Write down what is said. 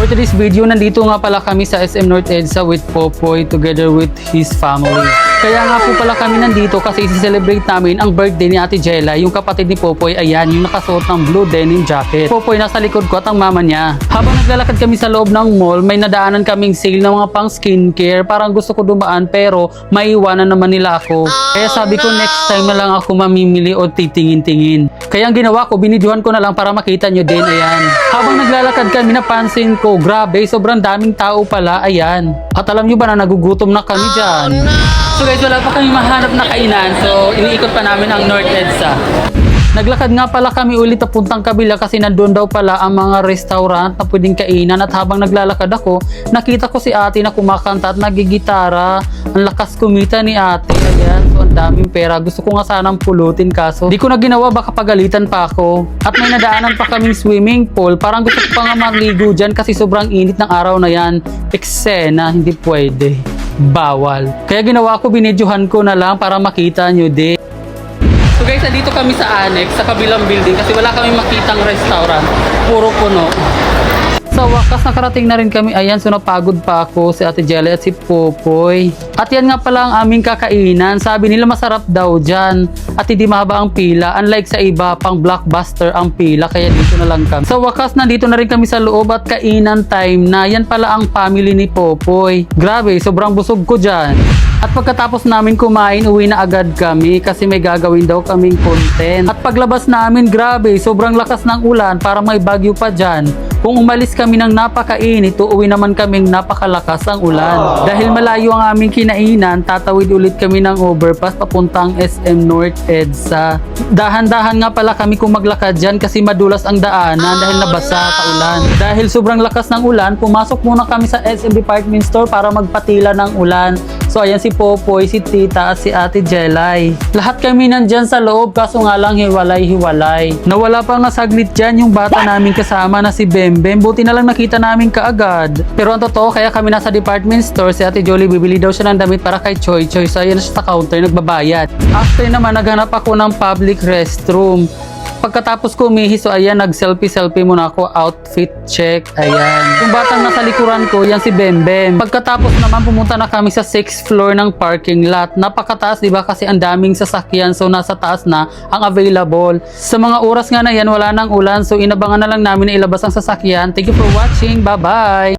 For today's video, nandito nga pala kami sa SM North EDSA with Popoy together with his family. Kaya nga po pala kami nandito kasi isi-celebrate namin ang birthday ni Ate Jella, yung kapatid ni Popoy. Ayan, yung nakasuot ng blue denim jacket. Popoy nasa likod ko at ang mama niya. Habang naglalakad kami sa loob ng mall, may nadaanan kaming sale ng mga pang skincare. Parang gusto ko dumaan pero maiiwanan naman nila ako. Kaya sabi ko next time na lang ako mamimili o titingin-tingin. Kaya ang ginawa ko, binidyohan ko na lang para makita nyo din. Ayan. Habang naglalakad kami, napansin ko, grabe, sobrang daming tao pala. Ayan. At alam nyo ba na nagugutom na kami dyan? So guys, wala pa kami mahanap na kainan. So iniikot pa namin ang North EDSA. Naglakad nga pala kami ulit papuntang kabila kasi nandun daw pala ang mga restaurant na pwedeng kainan. At habang naglalakad ako, nakita ko si ate na kumakanta at nagigitara. Ang lakas kumita ni ate. Ayan, so ang daming pera. Gusto ko nga sanang pulutin kaso di ko na ginawa, baka pagalitan pa ako. At may nadaanan pa kaming swimming pool. Parang gusto ko pa nga maligo dyan kasi sobrang init ng araw na yan. Eksena, hindi pwede. Bawal. Kaya ginawa ko, binidyohan ko na lang para makita nyo din. So guys, nandito kami sa annex, sa kabilang building kasi wala kami makitang restaurant. Puro puno. Sa wakas, nakarating na rin kami. Ayan, so napagod pa ako, si Ate Jella at si Popoy. At yan nga pala ang aming kakainan. Sabi nila masarap daw dyan. At hindi mahaba ang pila. Unlike sa iba, pang blockbuster ang pila. Kaya dito na lang kami. Sa wakas, nandito na rin kami sa loob at kainan time na. Yan pala ang family ni Popoy. Grabe, sobrang busog ko dyan. At pagkatapos namin kumain, uwi na agad kami kasi may gagawin daw kaming content. At paglabas namin, grabe, sobrang lakas ng ulan, para may bagyo pa dyan. Kung umalis kami ng napakainit, uuwi naman kaming napakalakas ang ulan. Dahil malayo ang aming kinainan, tatawid ulit kami ng overpass papuntang SM North EDSA. Dahan-dahan nga pala kami kung maglakad dyan kasi madulas ang daanan dahil nabasa sa ulan. Dahil sobrang lakas ng ulan, pumasok muna kami sa SM Department Store para magpatila ng ulan. So ayan si Popoy, si Tita at si Ate Jelay. Lahat kami nandyan sa loob kaso nga lang hiwalay-hiwalay. Nawala pa nga saglit dyan yung bata namin kasama na si Bembem. Buti na lang nakita namin kaagad. Pero ang totoo, kaya kami nasa department store, si Ate Jolie bibili daw siya ng damit para kay Choy Choy. So ayan na siya sa counter, nagbabayad. After naman, naghanap ako ng public restroom. Pagkatapos ko umihi, so ayan, nag-selfie muna ako, outfit check, ayan. Yung batang nasa likuran ko, yan si Bembem. Pagkatapos naman, pumunta na kami sa 6th floor ng parking lot. Napakataas, diba? Kasi ang daming sasakyan, so nasa taas na ang available. Sa mga oras nga na yan, wala nang ulan, so inabangan na lang namin na ilabas ang sasakyan. Thank you for watching, bye-bye!